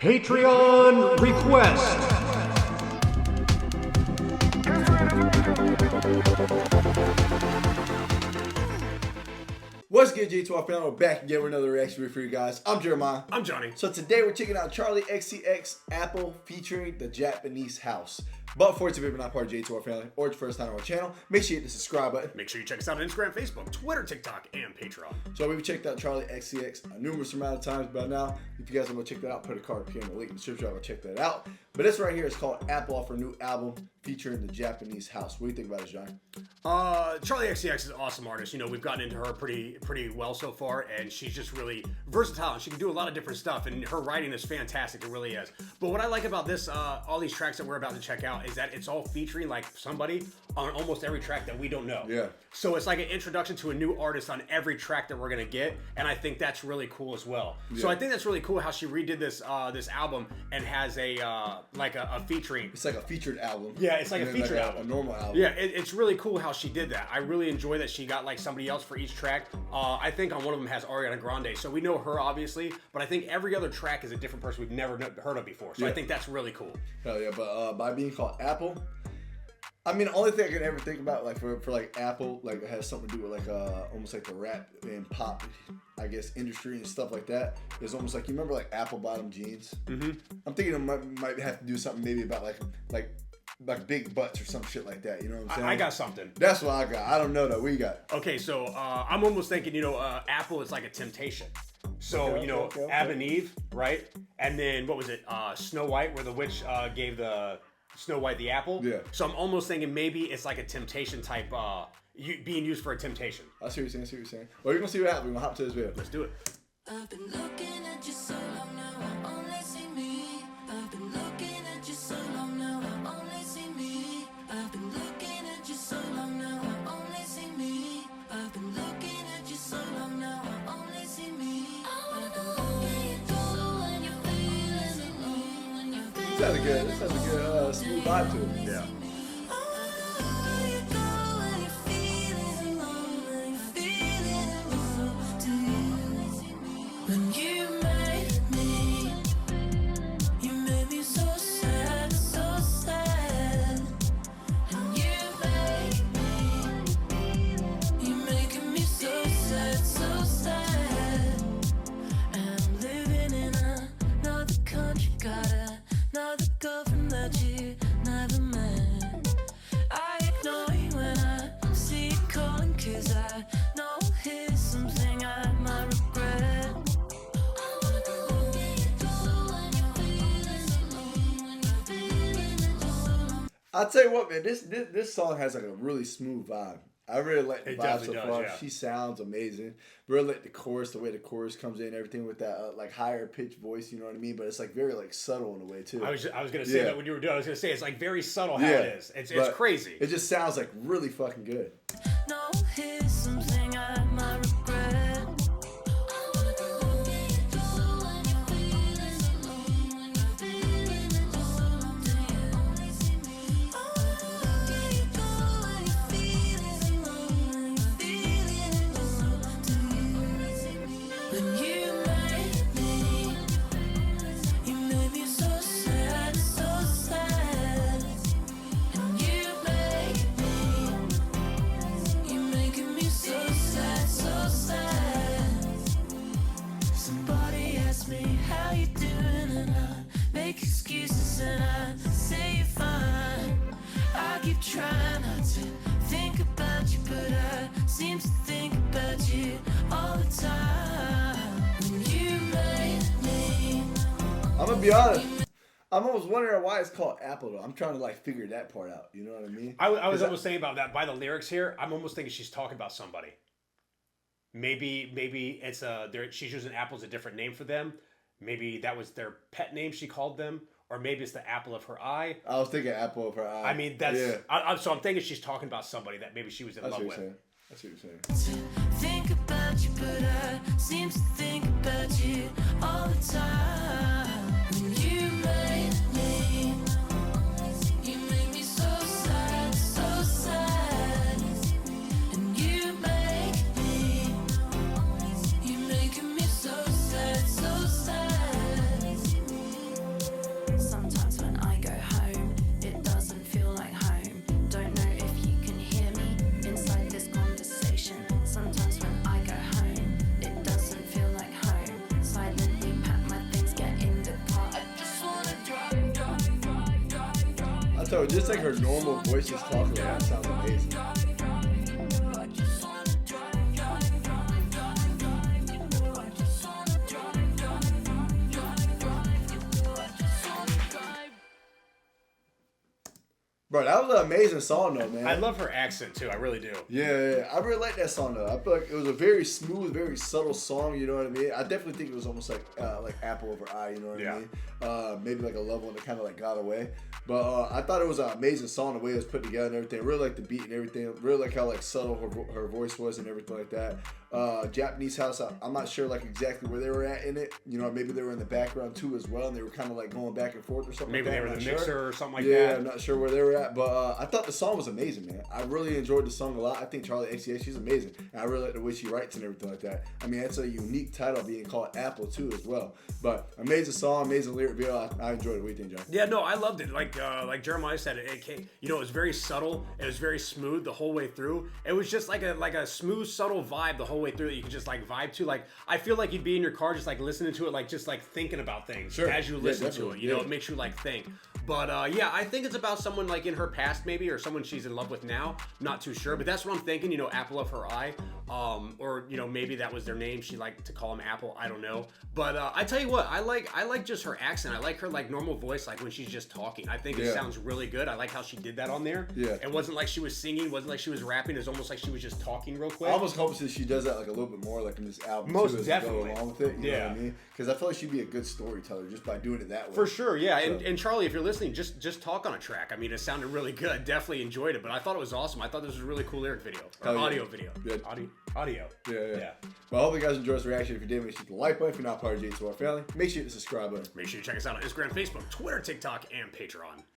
Patreon request. What's good, J12 family? We're back again with another reaction video for you guys. I'm Jeremiah. I'm Johnny. So today we're checking out Charli XCX Apple featuring the Japanese House. But for if you're not part of J12 family or it's your first time on our channel, make sure you hit the subscribe button. Make sure you check us out on Instagram, Facebook, Twitter, TikTok, and Patreon. So we've checked out Charli XCX a numerous amount of times by now. If you guys want to check that out, put a card here in the link in the description. I'll check that out. But this right here is called Apple off her new album featuring the Japanese House. What do you think about it, John? Charli XCX is an awesome artist. You know, we've gotten into her pretty well so far, and she's just really versatile. She can do a lot of different stuff, and her writing is fantastic. It really is. But what I like about this, all these tracks that we're about to check out, is that it's all featuring like somebody on almost every track that we don't know. Yeah. So it's like an introduction to a new artist on every track that we're gonna get, and I think that's really cool as well. Yeah. So I think that's really cool how she redid this this album and has a like a featuring. It's like a featured album. Yeah, it's like a featured album. A normal album. Yeah, it's really cool how she did that. I really enjoy that she got like somebody else for each track. I think on one of them has Ariana Grande, so we know her obviously, but I think every other track is a different person we've never heard of before. So yeah. I think that's really cool. Hell yeah, but by being called Apple, I mean, the only thing I can ever think about, like for like Apple, like it has something to do with like almost like the rap and pop, I guess, industry and stuff like that. It's almost like, you remember like apple bottom jeans? Mm-hmm. I'm thinking it might have to do something maybe about like big butts or some shit like that. You know what I'm saying? I got something. That's what I got. I don't know though. What you got? Okay, so I'm almost thinking, you know, Apple is like a temptation. So, okay, you know, okay. Adam and Eve, right? And then what was it? Snow White, where the witch gave the Snow White the apple. Yeah. So I'm almost thinking maybe it's like a temptation type, being used for a temptation. I see what you're saying. Well, you're gonna see what happens. We're gonna hop to this video. Let's do it. I've been looking at you so long now, I only see me. I've been looking at you so long now, I only see me. I've been looking at you so long now, I only see me. I've been looking at you so long now, I only see me. I wanna know where you go when you're feeling alone, when you're feeling alone. This has a good smooth vibe to it. Yeah. When you made me, you made me so sad, so sad. And you made me, you're making me so sad, so sad. And I'm living in another country, got another girlfriend that you never met. I ignore you when I see you calling, 'cause I know here's something I might regret. I'll tell you what, man. This song has like a really smooth vibe. I really like the vibe so far. Yeah. She sounds amazing. Really like the chorus, the way the chorus comes in, everything with that like higher pitched voice. You know what I mean? But it's like very like subtle in a way too. I was gonna say that when you were doing. I was gonna say it's like very subtle how it is. It's crazy. It just sounds like really fucking good. No, here's something I might regret. When you made me, you made me so sad, so sad. And you made me, you're making me so sad, so sad. Somebody asked me how you doing, and I make excuses and I say you're fine. I keep trying not to think about you, but I seem to think about you all the time. When you made me, I'm gonna be honest. I'm almost wondering why it's called Apple though. I'm trying to like figure that part out. You know what I mean? I was almost saying about that by the lyrics here. I'm almost thinking she's talking about somebody. Maybe it's she's using Apple as a different name for them. Maybe that was their pet name she called them, or maybe it's the apple of her eye. I was thinking Apple of her eye. I mean, that's so I'm thinking she's talking about somebody that maybe she was in love with. I see what you're saying. think about you, but I seem to think about you all the time. When you made me, you made me so sad, so sad. And you make me, you're making me so sad, so sad. telling you, just like her normal voice just talking, that sounds amazing. Bro, that was an amazing song though, man. I love her accent too. I really do. Yeah, I really like that song though. I feel like it was a very smooth, very subtle song. You know what I mean? I definitely think it was almost like apple over eye. You know what I mean? Maybe like a level and it kind of like got away. But I thought it was an amazing song, the way it was put together and everything. Really like the beat and everything. Really like how like subtle her voice was and everything like that. Japanese house, I'm not sure like exactly where they were at in it. You know, maybe they were in the background too as well, and they were kind of like going back and forth or something. Maybe like they that. were in the mixer or something like that. Yeah, I'm not sure where they were at, but I thought the song was amazing, man. I really enjoyed the song a lot. I think Charli XCX, she's amazing, and I really like the way she writes and everything like that. I mean, it's a unique title being called Apple too as well. But amazing song, amazing lyric video. I enjoyed it. What do you think, John? Yeah, no, I loved it. Like Jeremiah said, it came, you know, it was very subtle. It was very smooth the whole way through. It was just like a smooth, subtle vibe the whole way through that you could just like vibe to. Like, I feel like you'd be in your car just like listening to it, like just like thinking about things as you listen to it. You know, it makes you like think. But yeah, I think it's about someone like in her past maybe, or someone she's in love with now. Not too sure, but that's what I'm thinking. You know, apple of her eye, or you know, maybe that was their name. She liked to call him Apple. I don't know. But I tell you what, I like just her accent. I like her like normal voice, like when she's just talking. I think it sounds really good. I like how she did that on there. Yeah. It wasn't like she was singing. It wasn't like she was rapping. It was almost like she was just talking real quick. I almost hope that she does that like a little bit more, like in this album. Most too, as definitely. we go along with it. You know what I mean? Because I feel like she'd be a good storyteller just by doing it that way. For sure, yeah. So. And Charli, if you're listening, just talk on a track. I mean, it sounded really good. Definitely enjoyed it. But I thought it was awesome. I thought this was a really cool lyric video. Or audio video. Yeah. Audio. Yeah. Well, I hope you guys enjoyed this reaction. If you did, make sure you hit the like button. If you're not part of J2R family, make sure you hit the subscribe button. Make sure you check us out on Instagram, Facebook, Twitter, TikTok, and Patreon.